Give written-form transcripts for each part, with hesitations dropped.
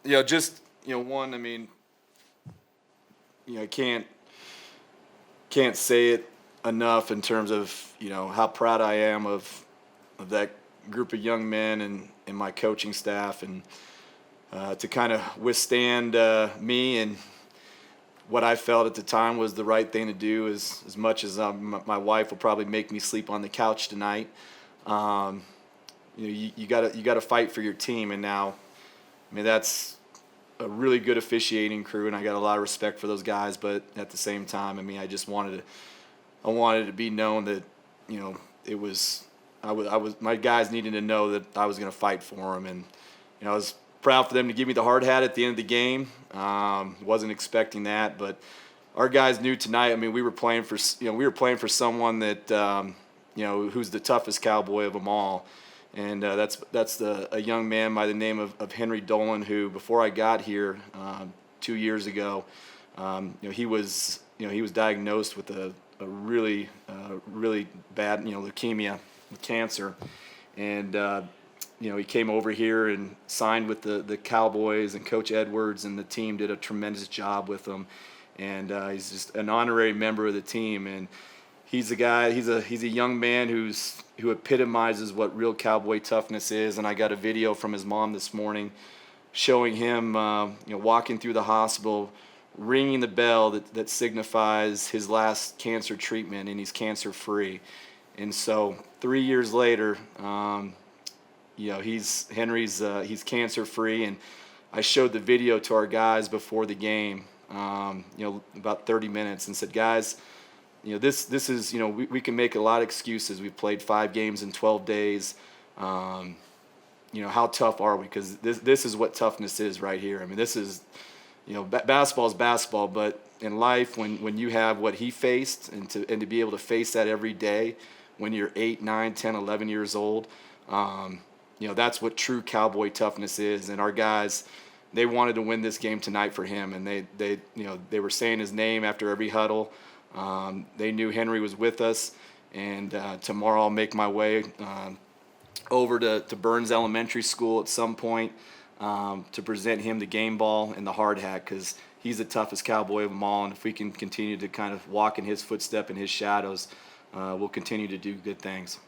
Just one. I mean, I can't say it enough in terms of how proud I am of that group of young men and my coaching staff, and to kind of withstand me and what I felt at the time was the right thing to do. As much as my wife will probably make me sleep on the couch tonight. You gotta fight for your team, and now, I mean, that's a really good officiating crew, and I got a lot of respect for those guys. But at the same time, I mean, I wanted it to be known that it was I was my guys needed to know that I was going to fight for them, and I was proud for them to give me the hard hat at the end of the game. Wasn't expecting that, but our guys knew tonight. I mean, we were playing for someone that who's the toughest cowboy of them all, and that's a young man by the name of Henry Dolan, who before I got here 2 years ago, he was diagnosed with a really bad leukemia, cancer, and he came over here and signed with the Cowboys, and Coach Edwards and the team did a tremendous job with him, and he's just an honorary member of the team, and he's a guy. He's a young man who epitomizes what real cowboy toughness is. And I got a video from his mom this morning showing him walking through the hospital, ringing the bell that signifies his last cancer treatment, and he's cancer free. And so 3 years later, he's cancer free, and I showed the video to our guys before the game, about 30 minutes, and said, guys, this is, we can make a lot of excuses. We've played 5 games in 12 days. How tough are we? Because this is what toughness is right here. I mean, this is, basketball is basketball, but in life, when you have what he faced, and to be able to face that every day when you're 8, 9, 10, 11 years old, that's what true cowboy toughness is. And our guys, they wanted to win this game tonight for him, and they were saying his name after every huddle. They knew Henry was with us, and tomorrow I'll make my way over to Burns Elementary School at some point to present him the game ball and the hard hat, because he's the toughest cowboy of them all, and if we can continue to kind of walk in his footstep and his shadows, we'll continue to do good things.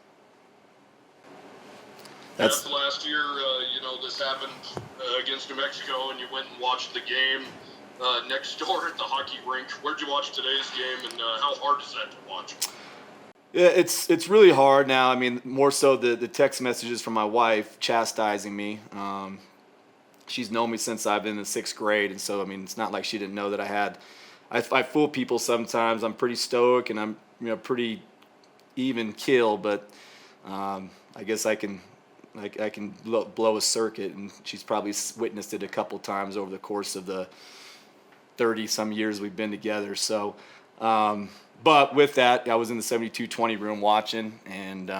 That's last year, this happened against New Mexico, and you went and watched the game next door at the hockey rink. Where'd you watch today's game, and how hard is that to watch? Yeah, it's really hard now. I mean, more so the text messages from my wife chastising me. She's known me since I've been in the 6th grade, and so, I mean, it's not like she didn't know that I fool people sometimes. I'm pretty stoic, and I'm pretty even kill, but I guess I can blow a circuit, and she's probably witnessed it a couple times over the course of the 30-some years we've been together. So, but with that, I was in the 72-20 room watching, and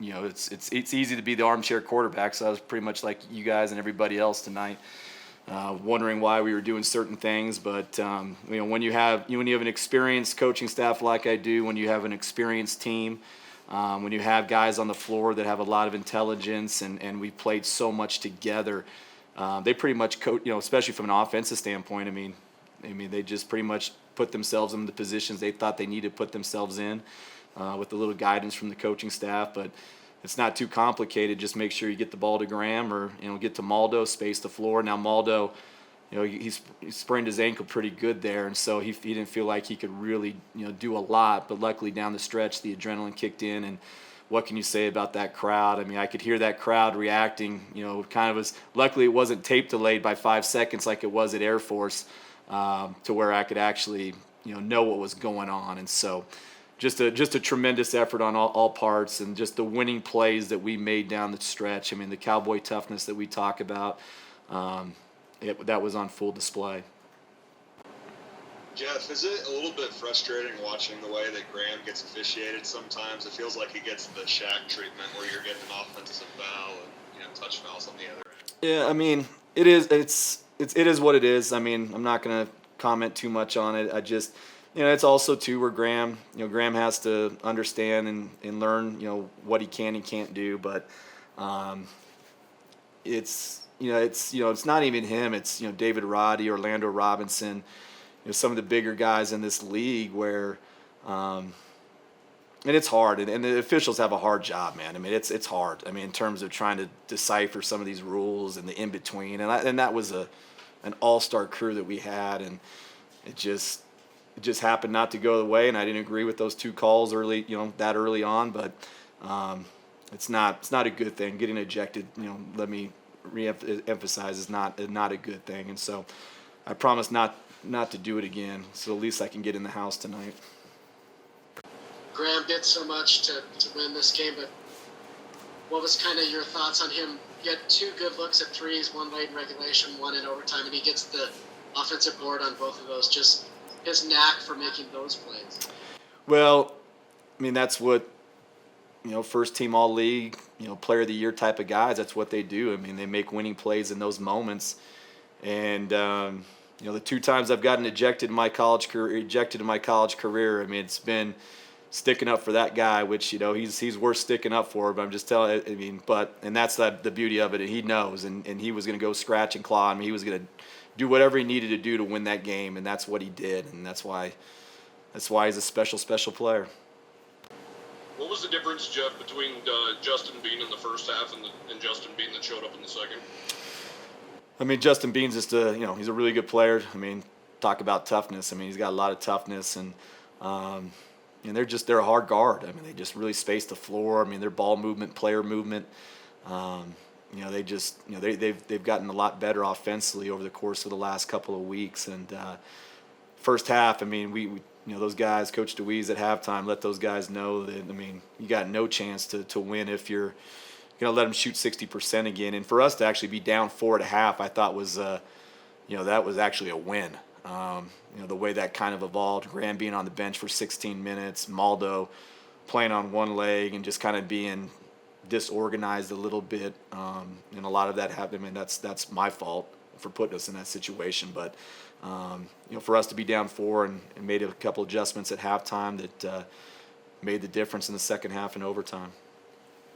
it's easy to be the armchair quarterback. So I was pretty much like you guys and everybody else tonight, wondering why we were doing certain things. But when you have an experienced coaching staff like I do, when you have an experienced team, when you have guys on the floor that have a lot of intelligence, and we played so much together, they pretty much especially from an offensive standpoint. I mean, they just pretty much put themselves in the positions they thought they needed to put themselves in, with a little guidance from the coaching staff. But it's not too complicated. Just make sure you get the ball to Graham, or get to Maldo, space the floor. Now Maldo, he sprained his ankle pretty good there, and so he didn't feel like he could really do a lot. But luckily down the stretch, the adrenaline kicked in, and what can you say about that crowd? I mean, I could hear that crowd reacting. Kind of was. Luckily, it wasn't tape delayed by 5 seconds like it was at Air Force, to where I could actually know what was going on. And so, just a tremendous effort on all parts, and just the winning plays that we made down the stretch. I mean, the cowboy toughness that we talk about, that was on full display. Jeff, is it a little bit frustrating watching the way that Graham gets officiated sometimes? It feels like he gets the Shaq treatment where you're getting an offensive foul and touch fouls on the other end. Yeah, I mean, it is what it is. I mean, I'm not going to comment too much on it. I just, it's also too where Graham has to understand and learn, what he can and can't do. But it's it's not even him. It's David Roddy, Orlando Robinson, some of the bigger guys in this league where. And it's hard, and the officials have a hard job, man. I mean, it's hard. I mean, in terms of trying to decipher some of these rules and the in between, and that was an all-star crew that we had, and it just happened not to go the way, and I didn't agree with those two calls early, that early on, but it's not a good thing. Getting ejected, let me re-emphasize, is not a good thing, and so I promise not to do it again. So at least I can get in the house tonight. Graham did so much to win this game, but what was kind of your thoughts on him? He had 2 good looks at threes, one late in regulation, one in overtime, and he gets the offensive board on both of those. Just his knack for making those plays. Well, I mean, that's what, first team all league, player of the year type of guys, that's what they do. I mean, they make winning plays in those moments. And, the 2 times I've gotten ejected in my college career, I mean, it's been sticking up for that guy, which he's worth sticking up for. But I'm just telling. I mean, and that's the beauty of it. And he knows, and he was going to go scratch and claw. I mean, he was going to do whatever he needed to do to win that game, and that's what he did. And that's why he's a special player. What was the difference, Jeff, between Justin Beane in the first half and Justin Beane that showed up in the second? I mean, Justin Beane's just he's a really good player. I mean, talk about toughness. I mean, he's got a lot of toughness, and they're a hard guard. I mean, they just really space the floor. I mean, their ball movement, player movement. They've gotten a lot better offensively over the course of the last couple of weeks. And first half, I mean, we those guys, Coach DeWeese at halftime, let those guys know that, I mean, you got no chance to win if you're going to let them shoot 60% again. And for us to actually be down 4 at a half, I thought was, that was actually a win. The way that kind of evolved, Graham being on the bench for 16 minutes, Maldo playing on one leg and just kind of being disorganized a little bit. And a lot of that happened. I mean, that's my fault for putting us in that situation. But, for us to be down 4 and made a couple adjustments at halftime that made the difference in the second half and overtime.